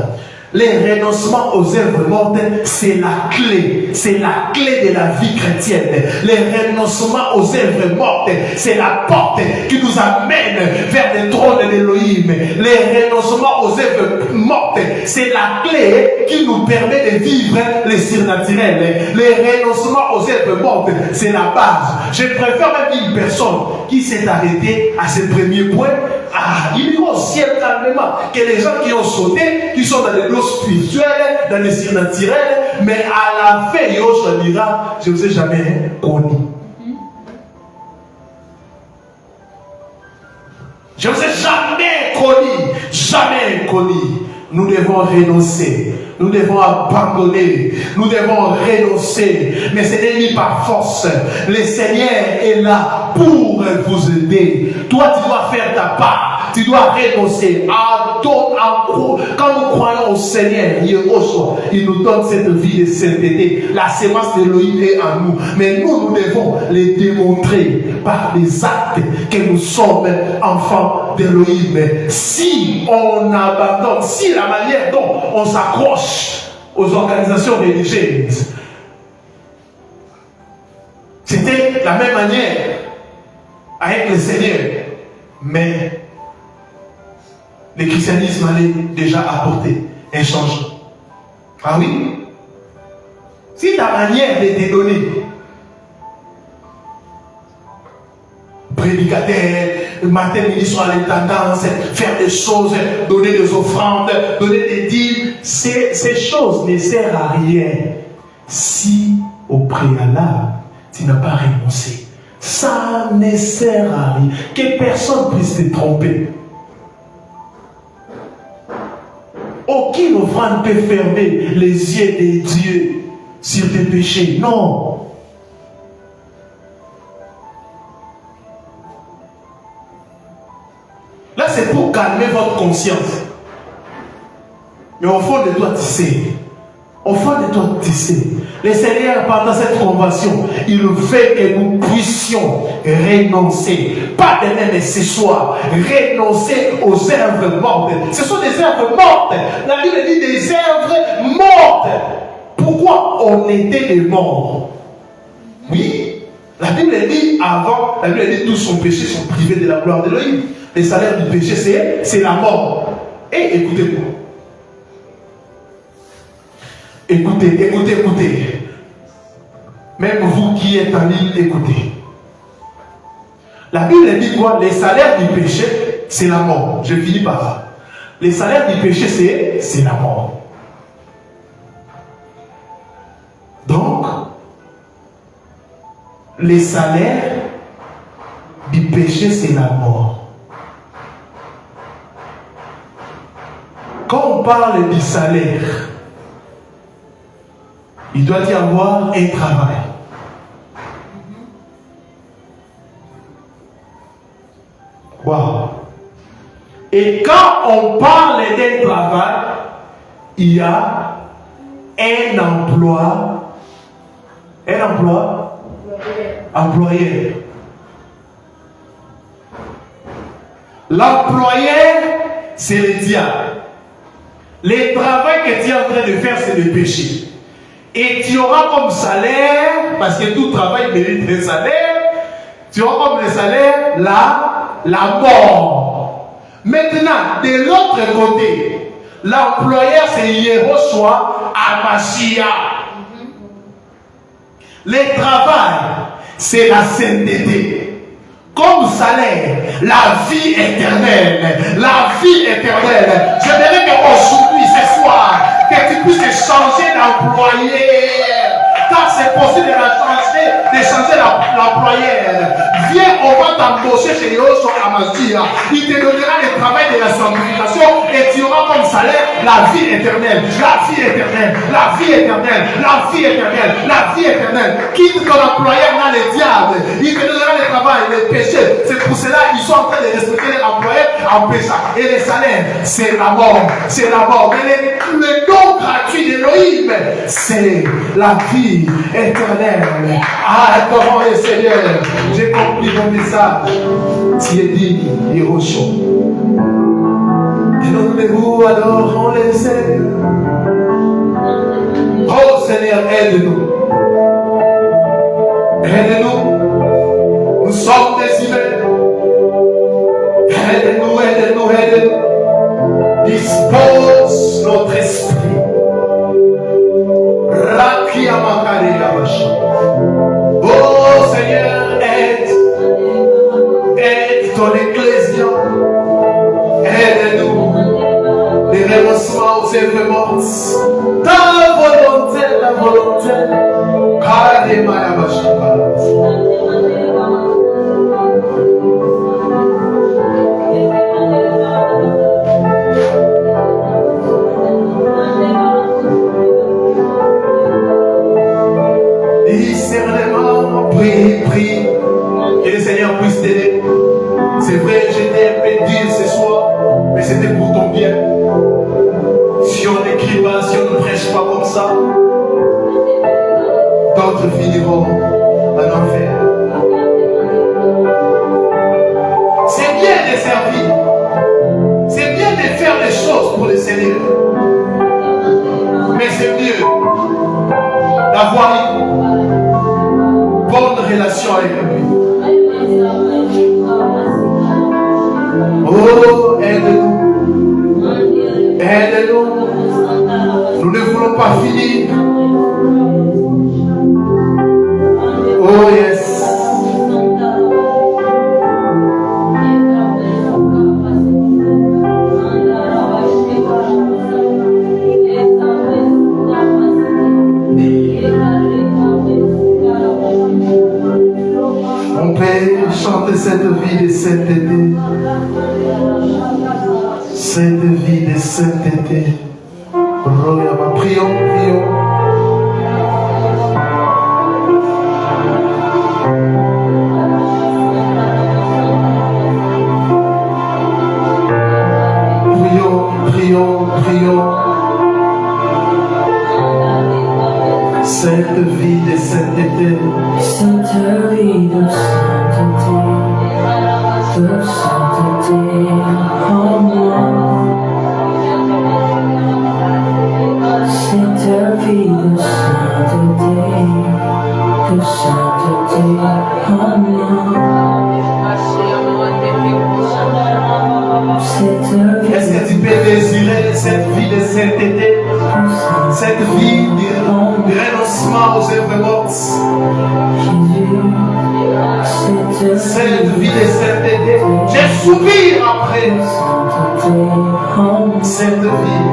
Les renoncements aux œuvres mortes, c'est la clé. C'est la clé de la vie chrétienne. Les renoncements aux œuvres mortes, c'est la porte qui nous amène vers le trône d'Élohim. Les renoncements aux œuvres mortes, c'est la clé qui nous permet de vivre les surnaturels. Les renoncements aux œuvres mortes, c'est la base. Je préfère même une personne qui s'est arrêtée à ce premier point. Il ira au ciel calmement que les gens qui ont sauté, qui sont dans les lots spirituels, dans les surnaturels, mais à la fin, Yoshua dira, je ne vous ai jamais connu. Je ne vous ai jamais connu, jamais connu. Nous devons renoncer, nous devons abandonner, nous devons renoncer, mais ce n'est ni par force. Le Seigneur est là pour vous aider. Toi, tu dois faire ta part, tu dois renoncer. Quand nous croyons au Seigneur, il nous donne cette vie de sainteté. La sémence d'Élohim est en nous, mais nous devons les démontrer par des actes que nous sommes enfants d'Élohim. Si on abandonne, si la manière dont on s'accroche aux organisations religieuses, c'était la même manière avec le Seigneur, mais le christianisme allait déjà apporter un changement. Ah oui? Si ta manière de te donner, prédicateur, matin, midi, soir, les tendances, faire des choses, donner des offrandes, donner des dîmes, ces choses ne servent à rien si au préalable tu n'as pas renoncé. Ça ne sert à rien. Que personne puisse te tromper. Aucune offrande peut fermer les yeux de Dieu sur tes péchés. Non. Là, c'est pour calmer votre conscience. Mais au fond de toi, tu sais. Au fond de toi, tu sais. Le Seigneur, pendant cette convention, il veut que nous puissions renoncer. Pas de même ce soir. Renoncer aux œuvres mortes. Ce sont des œuvres mortes. La Bible dit des œuvres mortes. Pourquoi on était des morts? Oui. La Bible dit avant, la Bible dit tous son péché sont privés de la gloire d'Élohim. Le salaire du péché, c'est la mort. Et écoutez-moi. Écoutez. Même vous qui êtes en ligne, écoutez. La Bible dit quoi? Les salaires du péché, c'est la mort. Je finis par là. Les salaires du péché, c'est la mort. Donc, les salaires du péché, c'est la mort. Quand on parle du salaire, il doit y avoir un travail. Wow. Et quand on parle d'un travail, il y a un emploi. Un emploi? Employeur. L'employeur, c'est le diable. Le travail que tu es en train de faire, c'est le péché. Et tu auras comme salaire, parce que tout travail mérite un salaire, tu auras comme le salaire la mort. Maintenant, de l'autre côté, l'employeur c'est Yehoshua Amashia. Le travail, c'est la sainteté. Comme salaire, la vie éternelle. La vie éternelle. J'aimerais qu'aujourd'hui, ce soir, que tu puisses changer d'employeur. car c'est possible de changer la ployère. Viens, on va t'embaucher chez Yoshua Amazia. Il te donnera le travail de la sanctification et tu auras comme salaire la vie éternelle. La vie éternelle, la vie éternelle, la vie éternelle, la vie éternelle. Quitte ton employeur dans les diables. Il te donnera le travail, les péchés. C'est pour cela qu'ils sont en train de respecter l'employeur en péchant. Et les salaires, c'est la mort. C'est la mort. Mais le don gratuit d'Élohim, c'est la vie éternelle. Adorons le Seigneur. J'ai compris mon message. Tu es dit, Hiroshima. Et nous adorons le Seigneur. Oh Seigneur, aide-nous. Aide-nous. Nous sommes des humains. Aide-nous, aide-nous, aide-nous. Dispose notre esprit. Oh Seigneur, aide ton ecclésia. Aide-nous. Les renoncements aux œuvres mortes. Ta volonté, la volonté. Discernement, prie. Que le Seigneur puisse t'aider. C'est vrai, j'étais un peu dur ce soir, mais c'était pour ton bien. Si on n'écrit pas, si on ne prêche pas comme ça, d'autres finiront en enfer. C'est bien de servir. C'est bien de faire les choses pour le Seigneur. Mais c'est mieux d'avoir une bonne relation avec lui. Oh, aide-nous. Aide-nous. Nous ne voulons pas finir. Oh, yes. On peut chanter cette vie de sainteté. Cette vie de sainteté. Prions. Prions. Cette vie de sainteté.
Cette vie de sainteté en moi. Cette vie de sainteté en moi.
Est-ce que tu peux désirer cette vie de sainteté? Cette vie de renoncement aux œuvres mortes? Cette vie de sainteté. Je soupire après cette vie.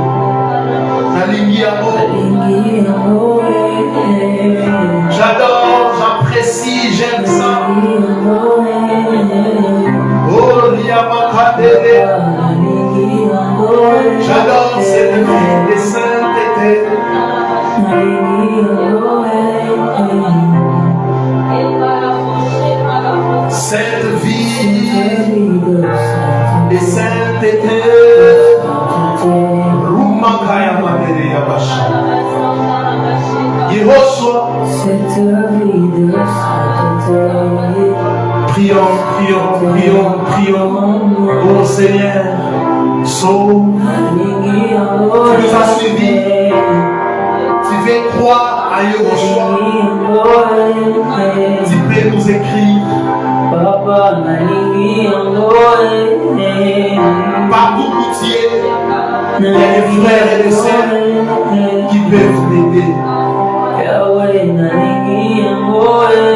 J'adore, j'apprécie, j'aime ça. Oh, Liamakadele. J'adore cette vie de sainteté. Cette vie de sainteté. Rumakaya Madere Yabasha. Yehoshua.
Cette vie de sainteté.
Prions. Oh Seigneur, sauve. Tu nous as suivis. Tu veux croire à Yehoshua. Tu peux nous écrire. Partout où tu es, il y a des frères et des sœurs qui peuvent t'aider.